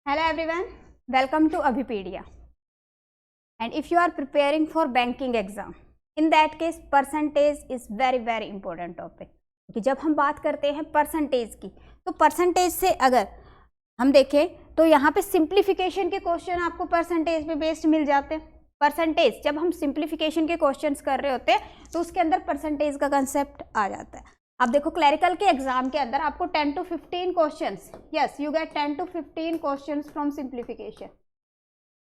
Hello everyone, welcome to Abhipedia. And if you are preparing for banking exam, in that case percentage is very important topic. क्योंकि जब हम बात करते हैं percentage की, तो परसेंटेज से अगर हम देखें तो यहाँ पे सिंप्लीफिकेशन के क्वेश्चन आपको परसेंटेज पे बेस्ड मिल जाते हैं. परसेंटेज जब हम सिंप्लीफिकेशन के क्वेश्चंस कर रहे होते हैं तो उसके अंदर परसेंटेज का कंसेप्ट आ जाता है. अब देखो क्लरिकल के एग्जाम के अंदर आपको 10 to 15 questions, yes you get 10 to 15 questions from simplification.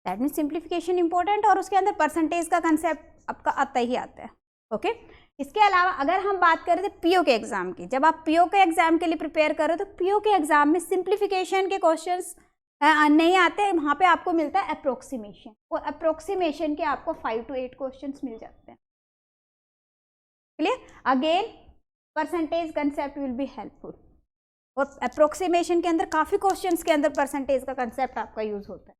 That means simplification important और उसके अंदर परसेंटेज का कंसेप्ट आपका आता ही आता है. ओके इसके अलावा अगर हम बात करें तो पीओ के एग्जाम की, जब आप पीओ के एग्जाम के लिए प्रिपेयर कर रहे हो तो पीओ के एग्जाम में सिंप्लीफिकेशन के क्वेश्चंस नहीं आते, वहाँ पे आपको मिलता है अप्रोक्सीमेशन, और अप्रोक्सीमेशन के आपको 5 to 8 क्वेश्चंस मिल जाते हैं. Clear? Again percentage concept will be helpful, और अप्रोक्सीमेशन के अंदर काफ़ी क्वेश्चंस के अंदर परसेंटेज का कंसेप्ट आपका यूज होता है.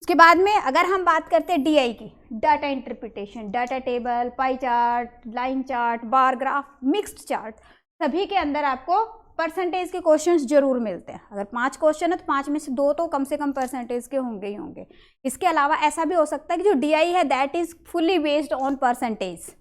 उसके बाद में अगर हम बात करते हैं डीआई की, data interpretation, data table, pie chart, line chart, bar graph, mixed chart, सभी के अंदर आपको परसेंटेज के क्वेश्चंस जरूर मिलते हैं. अगर 5 क्वेश्चन है तो 5 में से 2 तो कम से कम परसेंटेज के होंगे ही होंगे. इसके अलावा ऐसा भी हो सकता है कि जो डीआई है that is fully based on percentage.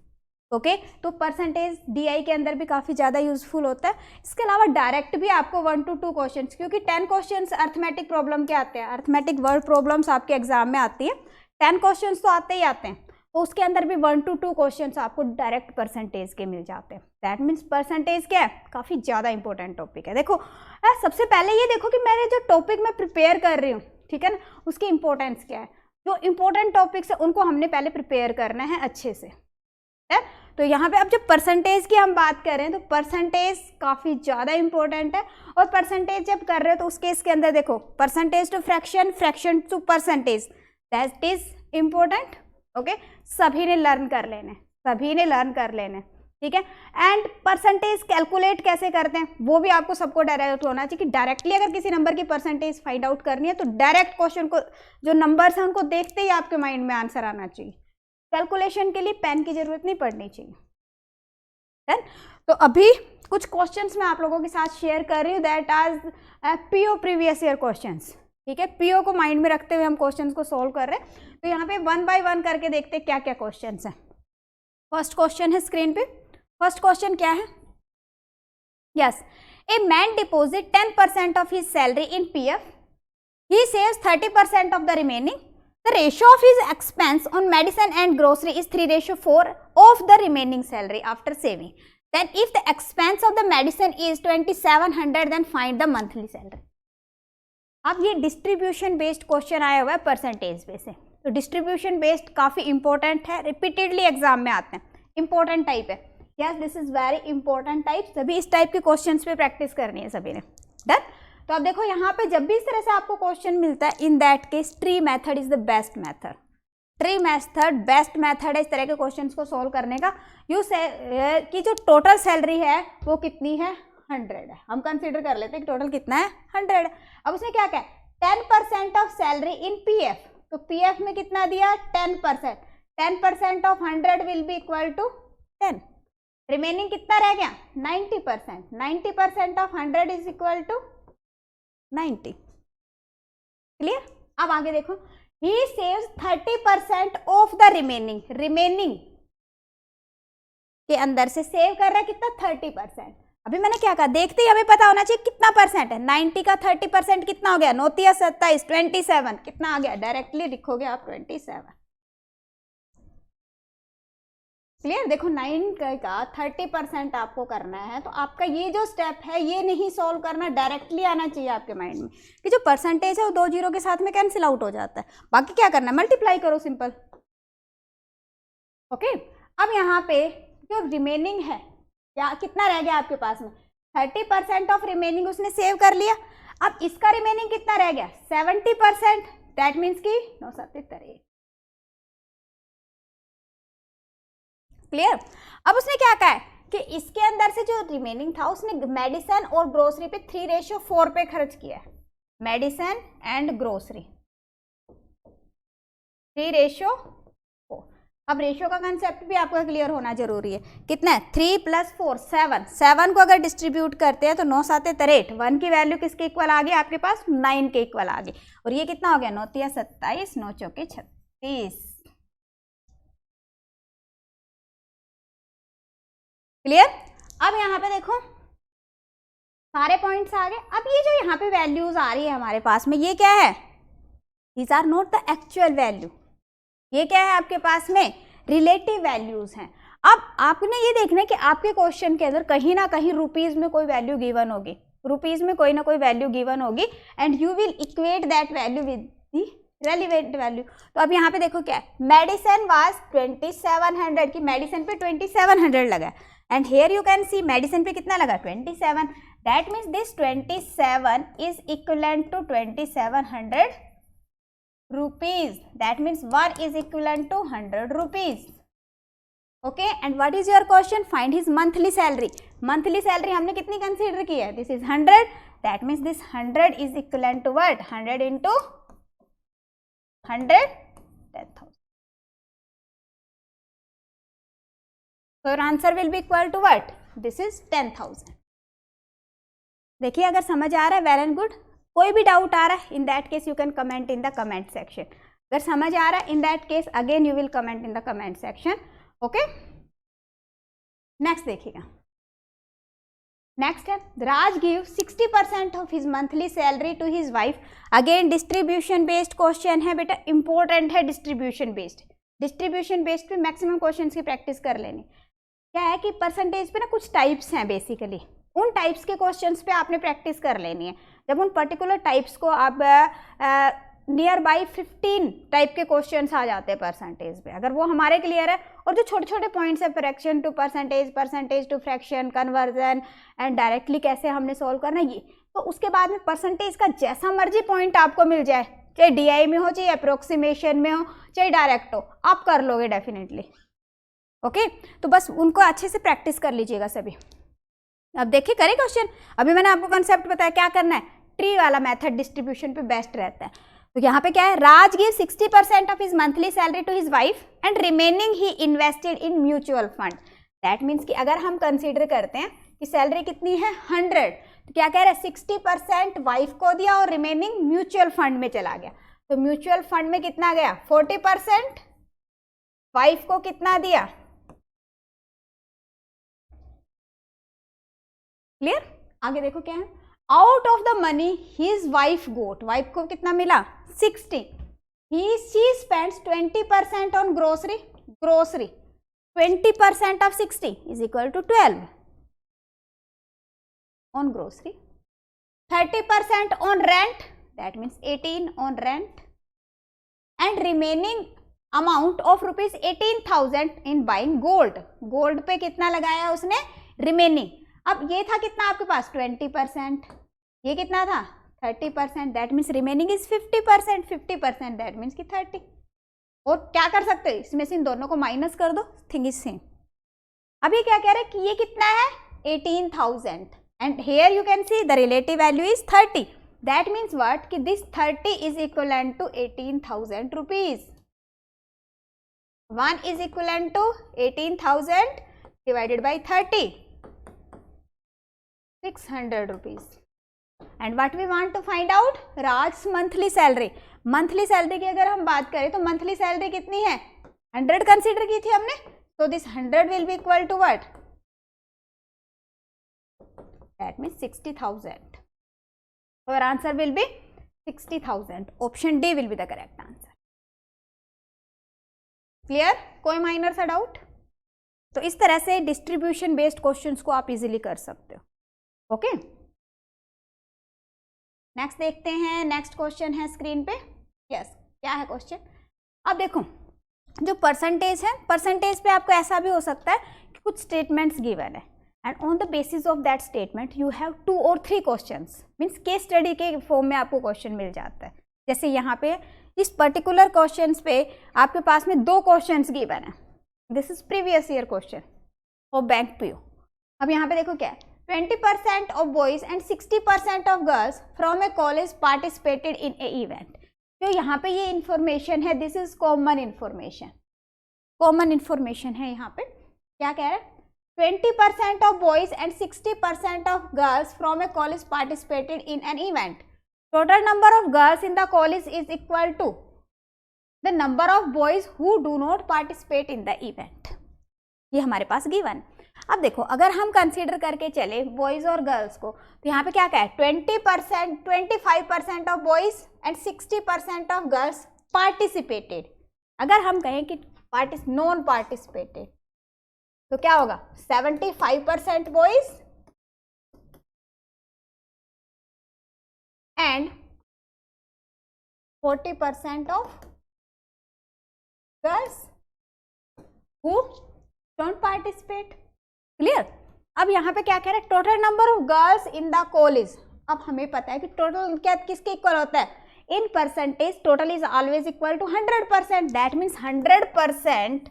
Okay तो परसेंटेज डीआई के अंदर भी काफ़ी ज़्यादा यूजफुल होता है. इसके अलावा डायरेक्ट भी आपको 1 to 2 क्वेश्चन, क्योंकि 10 क्वेश्चंस अर्थमेटिक प्रॉब्लम के आते हैं, अर्थमेटिक वर्ड प्रॉब्लम्स आपके एग्जाम में आती है, 10 क्वेश्चंस तो आते ही आते हैं, तो उसके अंदर भी 1 to 2 क्वेश्चंस आपको डायरेक्ट परसेंटेज के मिल जाते हैं. दैट मीन्स परसेंटेज क्या है, काफ़ी ज़्यादा इंपॉर्टेंट टॉपिक है. देखो सबसे पहले ये देखो कि मैंने जो टॉपिक मैं प्रिपेयर कर रही हूँ, ठीक है ना, उसकी इंपॉर्टेंस क्या है. जो इंपॉर्टेंट टॉपिक्स है उनको हमने पहले प्रिपेयर करना है अच्छे से. है तो यहाँ पे अब जब परसेंटेज की हम बात कर रहे हैं तो परसेंटेज काफ़ी ज़्यादा इंपॉर्टेंट है. और परसेंटेज जब कर रहे हो तो उस केस के अंदर देखो percentage to fraction, fraction to percentage, that is important. Okay सभी ने लर्न कर लेने, सभी ने लर्न कर लेने, ठीक है. एंड परसेंटेज कैलकुलेट कैसे करते हैं वो भी आपको सबको डायरेक्ट होना चाहिए, कि डायरेक्टली अगर किसी नंबर की परसेंटेज फाइंड आउट करनी है तो डायरेक्ट क्वेश्चन को, जो नंबर्स हैं उनको देखते ही आपके माइंड में आंसर आना चाहिए. कैलकुलेशन के लिए पेन की जरूरत नहीं पड़नी चाहिए. देन तो अभी कुछ क्वेश्चंस मैं आप लोगों के साथ शेयर कर रही हूँ, दैट आज पीओ प्रीवियस ईयर क्वेश्चंस. ठीक है, पीओ को माइंड में रखते हुए हम क्वेश्चंस को सोल्व कर रहे हैं. तो यहाँ पे 1 by 1 करके देखते हैं क्या क्या क्वेश्चंस हैं. फर्स्ट क्वेश्चन है स्क्रीन पे. फर्स्ट क्वेश्चन क्या है, yes, a man deposit 10% of his salary in PF, he saves 30% of the remaining. The ratio of his expense on medicine and grocery is 3:4 of the remaining salary after saving. Then if the expense of the medicine is 2700, then find the monthly salary. अब ये distribution based question आया हुआ है percentage पे से. तो distribution based काफ़ी important है, रिपीटेडली एग्जाम में आते हैं, इंपॉर्टेंट टाइप है. Yes this is very important type. सभी इस टाइप के क्वेश्चंस पे प्रैक्टिस करनी है सभी ने. डन. तो अब देखो यहाँ पे जब भी इस तरह से आपको क्वेश्चन मिलता है, in that case tree method is the best method. Tree method best method है इस तरह के क्वेश्चंस को सॉल्व करने का. यू से कि जो टोटल सैलरी है वो कितनी है, 100 है. हम कंसीडर कर लेते हैं कि टोटल कितना है, 100 है. अब उसने क्या कहा, 10% ऑफ सैलरी इन पीएफ. तो पीएफ में कितना दिया, 10%. 10% of 100 will be equal to 10. Remaining कितना रह गया, 90%. 90% of 100 is equal to 90. Clear? अब आगे देखो, he saves 30% of the remaining. Remaining के अंदर से सेव कर रहा है कितना, 30%. अभी मैंने क्या कहा, देखते ही हमें पता होना चाहिए कितना परसेंट है. 90 का 30% कितना हो गया, 9 या 27, 27. कितना आ गया, डायरेक्टली लिखोगे आप 27. क्लियर? देखो 9 का 30% आपको करना है, तो आपका ये जो स्टेप है ये नहीं सॉल्व करना, डायरेक्टली आना चाहिए आपके माइंड में कि जो परसेंटेज है वो 2 जीरो के साथ में कैंसिल आउट हो जाता है. बाकी क्या करना है, मल्टीप्लाई करो, सिंपल. ओके अब यहाँ पे जो रिमेनिंग है, क्या कितना रह गया आपके पास में, 30% ऑफ रिमेनिंग उसने सेव कर लिया. अब इसका रिमेनिंग कितना रह गया, 70%. दैट मीन्स की 970. क्लियर? अब उसने क्या कहा है कि इसके अंदर से जो रिमेनिंग था उसने मेडिसिन और ग्रोसरी पे 3:4 पे खर्च किया है. Medicine and grocery 3:4. अब रेशियो का कंसेप्ट भी आपका क्लियर होना जरूरी है। कितना है 3 + 4 7, 7 को अगर डिस्ट्रीब्यूट करते हैं तो 9 7 63, 1 की वैल्यू किसके इक्वल आ गई आपके पास 9 के इक्वल आ गई। और ये कितना हो गया 9 3 27, 9 4 36। क्लियर। अब यहाँ पे देखो सारे पॉइंट्स आ गए। अब ये जो यहाँ पे वैल्यूज आ रही है हमारे पास में, ये क्या है, these are not the actual value, ये क्या है आपके पास में रिलेटिव वैल्यूज हैं। अब आपने ये देखना है कि आपके क्वेश्चन के अंदर कहीं ना कहीं रुपीज में कोई वैल्यू गिवन होगी, रुपीज में कोई ना कोई वैल्यू गिवन होगी and you will equate that value with the relevant value. तो अब यहाँ पे देखो क्या है, मेडिसिन वाज 2700 की, मेडिसिन पे 2700 लगा and here you can see medicine पे कितना लगा 27, that means this 27 is equivalent to 2700 rupees, that means 1 is equivalent to 100 rupees. Okay, and what is your question? Find his monthly salary. Monthly salary हमने कितनी consider की है, this is 100, that means this 100 is equivalent to what, 100 into 100, 10,000. So your answer will be equal to what, this is 10,000. देखिए अगर समझ आ रहा है well and good, कोई भी डाउट आ रहा है in that case you can comment in the comment section. अगर समझ आ रहा है in that case again you will comment in the comment section. Okay, next देखिएगा। नेक्स्ट है Raj give 60% of his monthly salary to his wife. Again distribution based question है बेटा, important है डिस्ट्रीब्यूशन बेस्ड। डिस्ट्रीब्यूशन बेस्ड पे maximum questions की practice कर लेनी। क्या है कि परसेंटेज पे ना कुछ टाइप्स हैं बेसिकली, उन टाइप्स के क्वेश्चंस पे आपने प्रैक्टिस कर लेनी है। जब उन पर्टिकुलर टाइप्स को आप नियर बाई 15 टाइप के क्वेश्चंस आ जाते हैं परसेंटेज पे, अगर वो हमारे क्लियर है, और जो छोटे छोटे पॉइंट्स है fraction to percentage, percentage to fraction, conversion and directly कैसे हमने सॉल्व करना ये, तो उसके बाद में परसेंटेज का जैसा मर्जी पॉइंट आपको मिल जाए, चाहे DI में हो, चाहे अप्रोक्सीमेशन में हो, चाहे डायरेक्ट हो, आप कर लोगे डेफिनेटली। ओके, तो बस उनको अच्छे से प्रैक्टिस कर लीजिएगा सभी। अब देखिए करें क्वेश्चन, अभी मैंने आपको कंसेप्ट बताया क्या करना है, ट्री वाला मेथड डिस्ट्रीब्यूशन पे बेस्ट रहता है। तो यहाँ पे क्या है, Raj give 60% of his monthly salary to his wife and remaining he invested in mutual fund. That means कि अगर हम कंसीडर करते हैं कि सैलरी कितनी है 100, तो क्या कह रहे हैं 60% वाइफ को दिया और रिमेनिंग म्यूचुअल फंड में चला गया। तो म्यूचुअल फंड में कितना गया 40%, वाइफ को कितना दिया, क्लियर। आगे देखो क्या है, out of the money his wife got, wife को कितना मिला 60, she spends 20% on grocery, grocery 20% of 60 is equal to 12 on grocery, 30% on rent, that means 18 on rent and remaining amount of rupees 18,000 in buying gold. Gold पे कितना लगाया उसने remaining. अब ये था कितना आपके पास 20%, ये कितना था 30%, that means remaining is 50%, 50% that means कि 30। और क्या कर सकते हैं इसमें से इन दोनों को माइनस कर दो, थिंग इज सेम। अब ये क्या कह रहे हैं कि ये कितना है 18,000 and here you can see the relative value is 30, that means what कि this 30 is equivalent to 18,000 rupees. 1 is equivalent to 18,000 divided by 30, 600 rupees. And what we want to find out, Raj monthly salary. Monthly salary की अगर हम बात करें तो monthly salary कितनी है 100 consider की थी हमने, तो this 100 will be equal to what, that means 60,000। और answer will be 60,000, option D will be the correct answer. Clear, कोई माइनर सा डाउट। तो इस तरह से डिस्ट्रीब्यूशन बेस्ड क्वेश्चंस को आप इजीली कर सकते हो। ओके, नेक्स्ट देखते हैं। नेक्स्ट क्वेश्चन है स्क्रीन पे, यस क्या है क्वेश्चन। अब देखो जो परसेंटेज है, परसेंटेज पे आपको ऐसा भी हो सकता है कि कुछ स्टेटमेंट्स गिवन है and on the basis of that statement you have 2 or 3 questions, means case study के फॉर्म में आपको क्वेश्चन मिल जाता है। जैसे यहाँ पे इस पर्टिकुलर क्वेश्चंस पे आपके पास में 2 क्वेश्चंस गिवन है, this is previous year question और बैंक पीओ। अब यहाँ पे देखो क्या है, 20% of boys and 60% of girls from a college participated in a event। तो यहाँ पे ये इंफॉर्मेशन है, this is common information. Common information है यहाँ पे। क्या कह रहे हैं, 20% of boys and 60% of girls from a college participated in an event. Total number of girls in the college is equal to the number of boys who do not participate in the event. ये हमारे पास given. अब देखो अगर हम consider करके चले boys और girls को, तो यहाँ पे क्या क्या है, 20%, 25% of boys and 60% of girls participated. अगर हम कहें कि नॉन पार्टिसिपेटेड तो क्या होगा, 75% boys and 40% of girls who don't participate. Clear. अब यहाँ पे क्या कह रहे हैं, total number of girls in the college. अब हमें पता है कि टोटल क्या किसके इक्वल होता है, in percentage total is always equal to 100%। That means 100%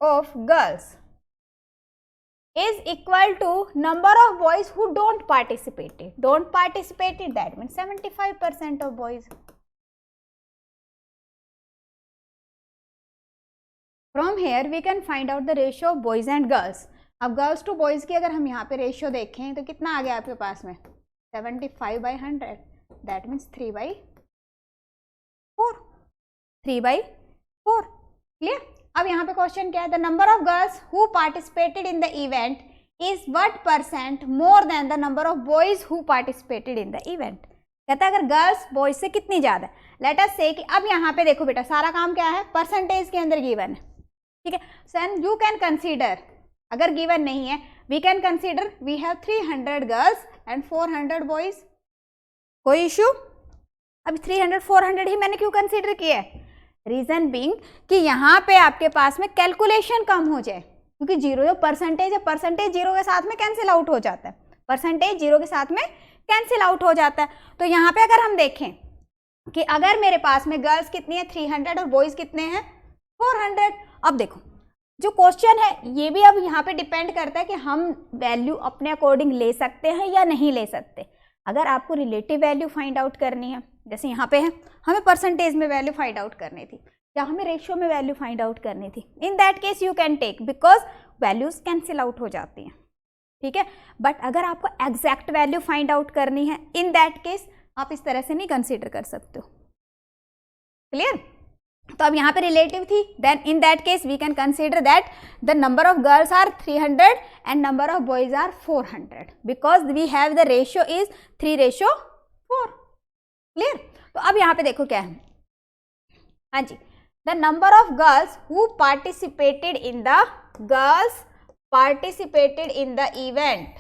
of girls is equal to number of boys who don't participated. That means 75% of boys. From here we can find out the ratio of boys and girls. अब girls to boys की अगर हम यहाँ पे ratio देखें तो कितना आ गया आपके पास में, 75/100। That means 3/4। 3/4। क्लियर। अब यहाँ पे क्वेश्चन क्या है, the number of girls who participated in the event is what percent more than the number of boys who participated in the event. कहता है अगर गर्ल्स बॉयज से कितनी ज्यादा है। लेट अस से कि अब यहाँ पे देखो बेटा सारा काम क्या है, परसेंटेज के अंदर गिवन है। ठीक है, सो यू कैन कंसीडर, अगर गिवन नहीं है we can consider we have 300 girls and 400 boys. कोई इशू। अब 300 400 ही मैंने क्यों कंसीडर किया है, रीजन बीइंग कि यहाँ पे आपके पास में कैलकुलेशन कम हो जाए, क्योंकि जीरो जो परसेंटेज है, परसेंटेज जीरो के साथ में कैंसिल आउट हो जाता है, परसेंटेज जीरो के साथ में कैंसिल आउट हो जाता है। तो यहाँ पे अगर हम देखें कि अगर मेरे पास में गर्ल्स कितनी है 300 और बॉयज कितने हैं 400। अब देखो जो क्वेश्चन है ये भी अब यहाँ पे डिपेंड करता है कि हम वैल्यू अपने अकॉर्डिंग ले सकते हैं या नहीं ले सकते। अगर आपको रिलेटिव वैल्यू फाइंड आउट करनी है, जैसे यहाँ पे है हमें परसेंटेज में वैल्यू फाइंड आउट करनी थी या हमें रेशियो में वैल्यू फाइंड आउट करनी थी, in that case you can take, because values cancel out हो जाती हैं। ठीक है, बट अगर आपको एग्जैक्ट वैल्यू फाइंड आउट करनी है, इन दैट केस आप इस तरह से नहीं कंसीडर कर सकते हो। क्लियर। तो अब यहाँ पे रिलेटिव थी, then in that case we can consider that the number of girls are 300 and number of boys are 400 because we have the ratio is 3:4। Clear. तो अब यहाँ पे देखो क्या है, हाँ जी, the number of girls who participated in the event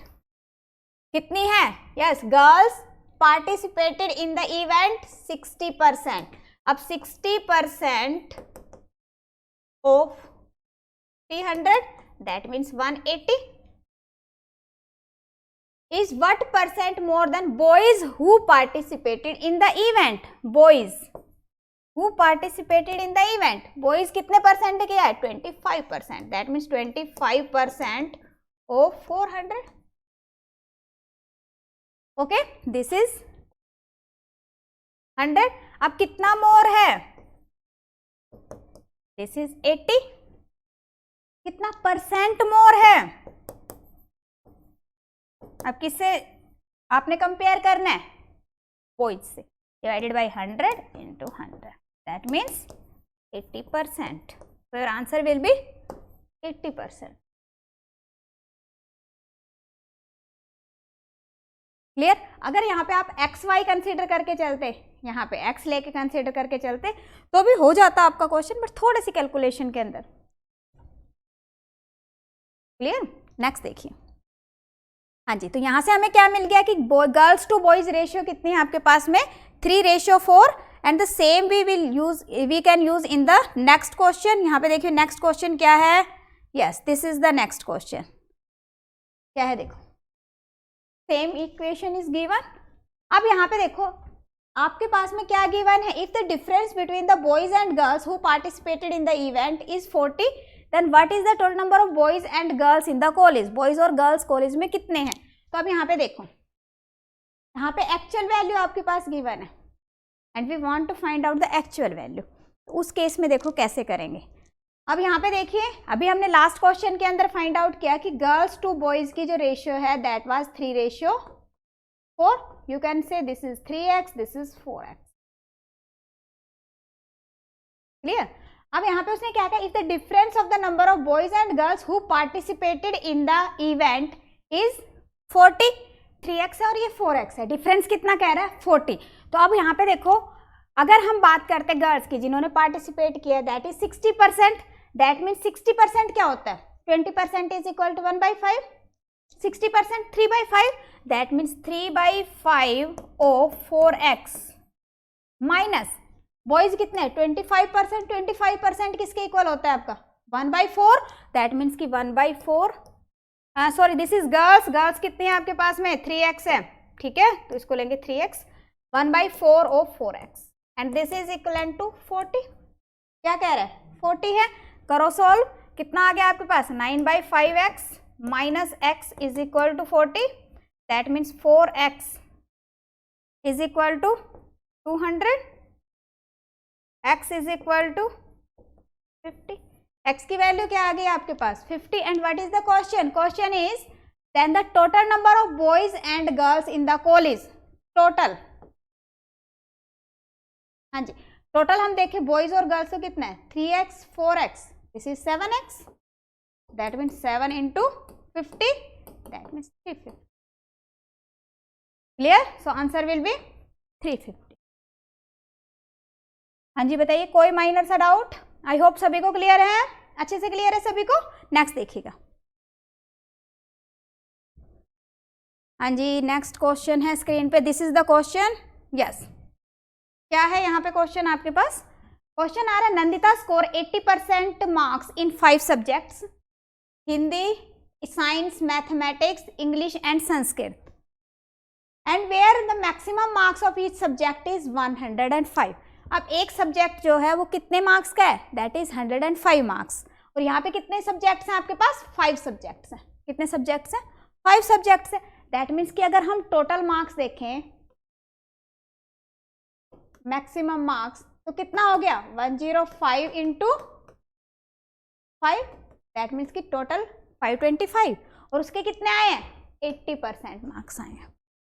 कितनी है, yes girls participated in the event 60%। अब 60% of 300 that means 180 is what percent more than boys who participated in the event। boys who participated in the event, boys कितने percent किया है 25%। that means 25% of 400। okay, this is 100। अब कितना मोर है, this is 80। कितना percent more है, अब किससे आपने कंपेयर करना है, बॉयज से, divided by 100 into 100 that means 80%। so your answer will be 80%। Clear. अगर यहाँ पे आप एक्स वाई कंसीडर करके चलते, यहाँ पे एक्स लेके कंसीडर करके चलते तो भी हो जाता आपका क्वेश्चन, बट थोड़ी सी कैलकुलेशन के अंदर। क्लियर। नेक्स्ट देखिए, हाँ जी, तो यहाँ से हमें क्या मिल गया कि गर्ल्स टू बॉयज रेशियो कितनी है आपके पास में 3:4 and the same we can use in the next question. यहाँ पे देखिए नेक्स्ट क्वेश्चन क्या है, yes this is the next question. क्या है देखो, सेम इक्वेशन इज गिवन। अब यहाँ पे देखो आपके पास में क्या गिवन है, if the difference between the boys and girls who participated in the event is 40 then what is the total number of boys and girls in the college. Boys और गर्ल्स कॉलेज में कितने हैं। तो अब यहाँ पे देखो, यहाँ पे एक्चुअल वैल्यू आपके पास गिवन है and we want to find out the actual value. उस केस में देखो कैसे करेंगे। अब यहाँ पे देखिए, अभी हमने लास्ट क्वेश्चन के अंदर फाइंड आउट किया कि गर्ल्स टू बॉयज की जो रेशियो है that was 3:4। You can say this is 3x, this is 4x। Clear. अब यहाँ पे उसने क्या कहा, if the difference of the number of boys and girls who participated in the event is 40, 3x है और ये 4x है, डिफरेंस कितना कह रहा है 40। तो अब यहाँ पे देखो, अगर हम बात करते गर्ल्स की जिन्होंने पार्टिसिपेट किया दैट इज 60%, दैट मीन्स 60% क्या होता है 20% is equal to 1/5, 60% 3/5, that means 3/5 of 4x minus boys कितने 25%, 25% किसके इक्वल होता है आपका 1/4, दैट मीन्स कि 1/4, sorry this is girls, girls कितनी है आपके पास में 3x है, ठीक है, तो इसको लेंगे 3x, 1/4 of 4x and this is equal to 40। क्या कह रहा है 40 है, करो सॉल्व, कितना आ गया आपके पास 9/5x minus x is equal to 40, that means 4x is equal to 200, x is equal to 50। x की वैल्यू क्या आ गई आपके पास 50 and what is the question, question is then the total number of boys and girls in the college, total, हाँ जी, total हम देखें बॉयज और गर्ल्स को कितना है 3x 4x, this is 7x, that means 7 into 50, that means 350। Clear, so answer will B 350। हाँ जी बताइए, कोई माइनर सा डाउट, आई होप सभी को क्लियर है, अच्छे से क्लियर है सभी को। नेक्स्ट देखिएगा, हाँ जी नेक्स्ट क्वेश्चन है स्क्रीन पे, this is the question, yes क्या है यहाँ पे क्वेश्चन आपके पास, क्वेश्चन आ रहा है Nandita score 80% marks in 5 subjects, Hindi, science, mathematics, English and Sanskrit, and where the maximum marks of each subject is 105। अब एक सब्जेक्ट जो है वो कितने मार्क्स का है, दैट इज 105 मार्क्स, और यहाँ पे कितने सब्जेक्ट्स हैं आपके पास 5 सब्जेक्ट्स हैं, कितने सब्जेक्ट्स हैं 5 सब्जेक्ट्स हैं, दैट मीन्स कि अगर हम टोटल मार्क्स देखें मैक्सिमम मार्क्स तो कितना हो गया 105 into 5, दैट मीन्स कि टोटल 525, और उसके कितने आए हैं 80% मार्क्स आए हैं।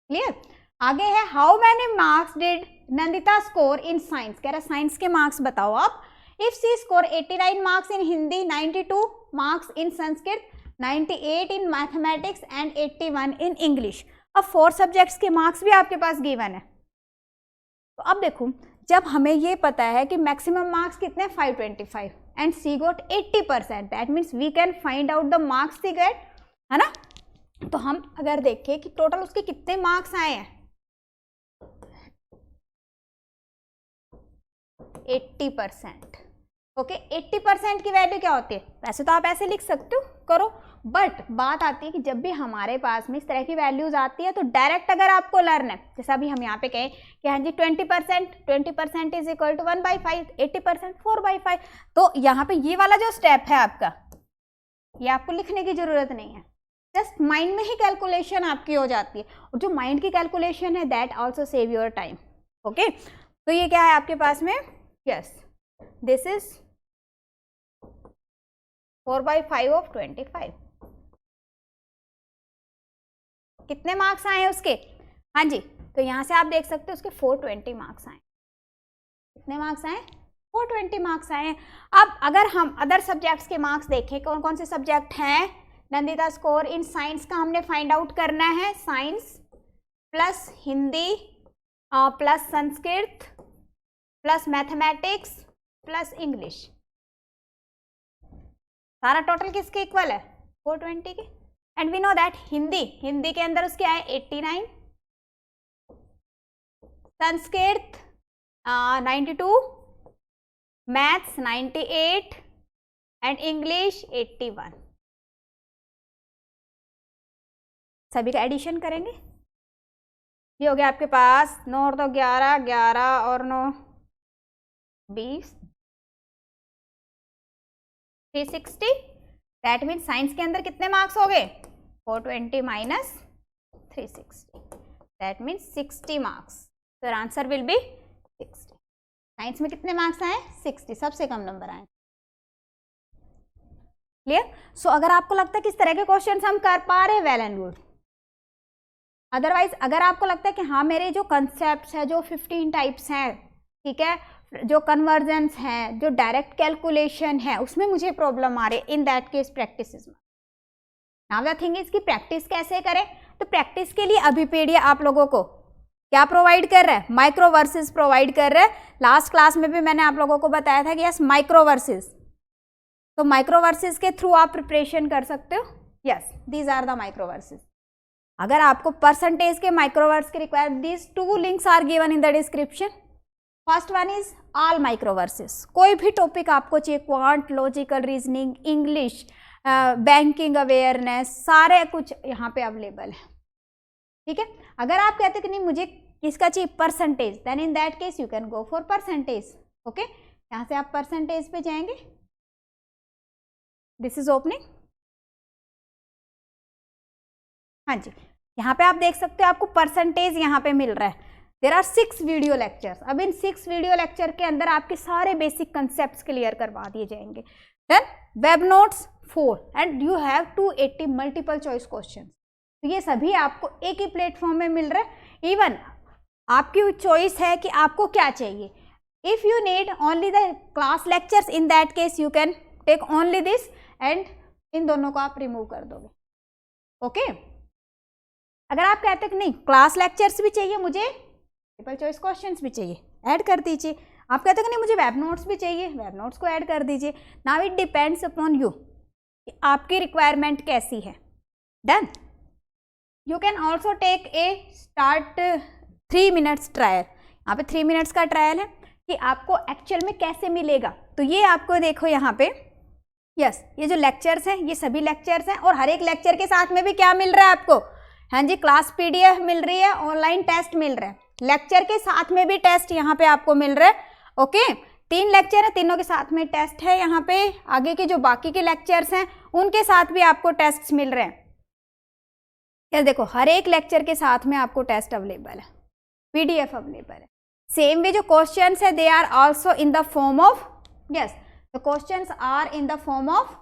क्लियर, आगे है how many marks did Nandita score in science, कह रहा साइंस के मार्क्स बताओ आप, if she score 89 marks in Hindi, 92 marks in Sanskrit, 98 in mathematics and 81 in English. अब 4 सब्जेक्ट्स के मार्क्स भी आपके पास गिवन है, तो अब देखो जब हमें ये पता है कि मैक्सिमम मार्क्स कितने 525 and she got 80%, that means we can find out the marks she get, है ना। तो हम अगर देखें कि टोटल उसके कितने मार्क्स आए हैं 80%, ओके 80% की वैल्यू क्या होती है, वैसे तो आप ऐसे लिख सकते हो करो, बट बात आती है कि जब भी हमारे पास में इस तरह की वैल्यूज आती है तो डायरेक्ट अगर आपको लर्न है, जैसे अभी हम यहाँ पे कहें कि हाँ जी 20% इज इक्वल टू 1/5, 80% 4/5, तो यहाँ पे ये वाला जो स्टेप है आपका, ये आपको लिखने की जरूरत नहीं है, जस्ट माइंड में ही कैलकुलेशन आपकी हो जाती है, और जो माइंड की कैलकुलेशन है that also save your time. Okay, तो ये क्या है आपके पास में, यस दिस इज 4/5 ऑफ 25, कितने मार्क्स आए हैं उसके, हाँ जी, तो यहाँ से आप देख सकते हो उसके 420 मार्क्स आए, कितने मार्क्स आए 420 मार्क्स आए हैं। अब अगर हम अदर सब्जेक्ट्स के मार्क्स देखें, कौन कौन से सब्जेक्ट हैं, नंदिता स्कोर इन साइंस का हमने फाइंड आउट करना है, science plus Hindi plus Sanskrit plus mathematics plus English, सारा टोटल किसके इक्वल है 420 के, and we know that Hindi के अंदर उसके आए 89, संस्कृत 92, मैथ्स 98 एंड इंग्लिश 81। सभी का एडिशन करेंगे, ये हो गया आपके पास 9 और 2 11, 11 और 9 20, 360, दैट मीन्स साइंस के अंदर कितने मार्क्स हो गए 420 माइनस 360, दैट मीन्स 60 मार्क्स, तो आंसर विल बी 60। साइंस में कितने मार्क्स आए? 60, सबसे कम नंबर आए। क्लियर? सो अगर आपको लगता है कि इस तरह के क्वेश्चंस हम कर पा रहे हैं, वेल एंड गुड। अदरवाइज अगर आपको लगता है कि हाँ मेरे जो कंसेप्ट है, जो 15 टाइप्स हैं, ठीक है, जो कन्वर्जेंस हैं, जो डायरेक्ट कैलकुलेशन है, उसमें मुझे प्रॉब्लम आ रही है, in that case practice is now the thing is कि प्रैक्टिस कैसे करें। तो प्रैक्टिस के लिए अभिपीडिया आप लोगों को क्या प्रोवाइड कर रहा है? माइक्रो वर्सेस प्रोवाइड कर रहा है। लास्ट क्लास में भी मैंने आप लोगों को बताया था कि यस माइक्रो वर्सेस, तो माइक्रो वर्सेस के थ्रू आप प्रिपरेशन कर सकते हो। Yes, these are the micro verses. अगर आपको परसेंटेज के माइक्रो वर्स के require, these 2 links are given in the description. First one is all micro verses. कोई भी टॉपिक आपको चाहिए, quant, logical reasoning, English, banking awareness, सारे कुछ यहाँ पे अवेलेबल है। ठीक है, अगर आप कहते हैं कि नहीं मुझे किसका चाहिए? Percentage, then in that case you can go for percentage. Okay, यहाँ से आप परसेंटेज पे जाएंगे। This is opening. हाँ जी, यहाँ पे आप देख सकते हो आपको परसेंटेज यहाँ पे मिल रहा है। There are 6 video lectures. अब इन 6 वीडियो लेक्चर के अंदर आपके सारे बेसिक कंसेप्ट क्लियर करवा दिए जाएंगे। Then web notes 4 and you have 280 multiple choice question. तो ये सभी आपको एक ही प्लेटफॉर्म में मिल रहा है। इवन आपकी चॉइस है कि आपको क्या चाहिए। If you need only the class lectures, in that case you can take only this and इन दोनों को आप रिमूव कर दोगे। ओके, अगर आप कहते हैं कि नहीं क्लास लेक्चर्स भी चाहिए, मुझे मल्टीपल चॉइस क्वेश्चंस भी चाहिए, ऐड कर दीजिए। आप कहते हैं कि नहीं मुझे वेब नोट्स भी चाहिए, वेब नोट्स को ऐड कर दीजिए। Now it depends upon you कि आपकी रिक्वायरमेंट कैसी है। Done. You can also take a start 3 minutes trial. यहाँ पे 3 मिनट्स का ट्रायल है कि आपको एक्चुअल में कैसे मिलेगा। तो ये आपको देखो यहाँ पे, यस, ये जो लेक्चर्स हैं ये सभी लेक्चर्स हैं, और हर एक लेक्चर के साथ में भी क्या मिल रहा है आपको? हाँ जी, क्लास PDF मिल रही है, ऑनलाइन टेस्ट मिल रहा है, लेक्चर के साथ में भी टेस्ट यहाँ पे आपको मिल रहा है। ओके, 3 लेक्चर है, तीनों के साथ में टेस्ट है। यहाँ पे आगे के जो बाकी के लेक्चर्स हैं उनके साथ भी आपको टेस्ट मिल रहे हैं। ये देखो, हर एक लेक्चर के साथ में आपको टेस्ट अवेलेबल है, PDF अवेलेबल है। सेम वे जो क्वेश्चंस है, they are also in the form of, yes, the questions are in the form of,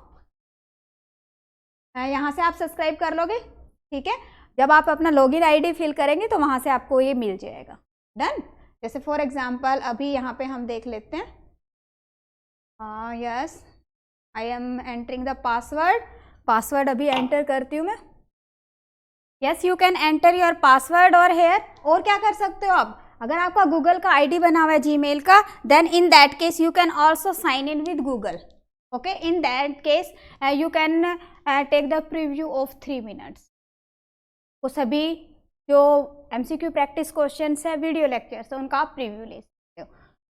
यहाँ से आप सब्सक्राइब कर लोगे। ठीक है, जब आप अपना लॉगिन ID फिल करेंगे तो वहां से आपको ये मिल जाएगा। डन। जैसे फॉर एग्जांपल अभी यहाँ पे हम देख लेते हैं। Yes, I am entering the password. Password अभी एंटर करती हूँ मैं। Yes, you can enter your password और हेयर। और क्या कर सकते हो आप? अगर आपका गूगल का ID बना हुआ है Gmail का, then in that case you can also sign in with Google. Okay, in that case you can take the preview of 3 minutes. वो सभी जो MCQ प्रैक्टिस क्वेश्चंस है, वीडियो लेक्चर्स है, उनका आप प्रीव्यू ले सकते हो।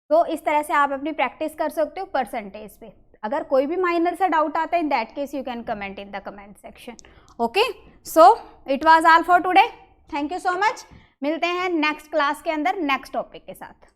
तो इस तरह से आप अपनी प्रैक्टिस कर सकते हो परसेंटेज पे। अगर कोई भी माइनर सा डाउट आता है, in that case you can comment in the comment section. Okay, so it was all for today. Thank you so much. मिलते हैं नेक्स्ट क्लास के अंदर नेक्स्ट टॉपिक के साथ।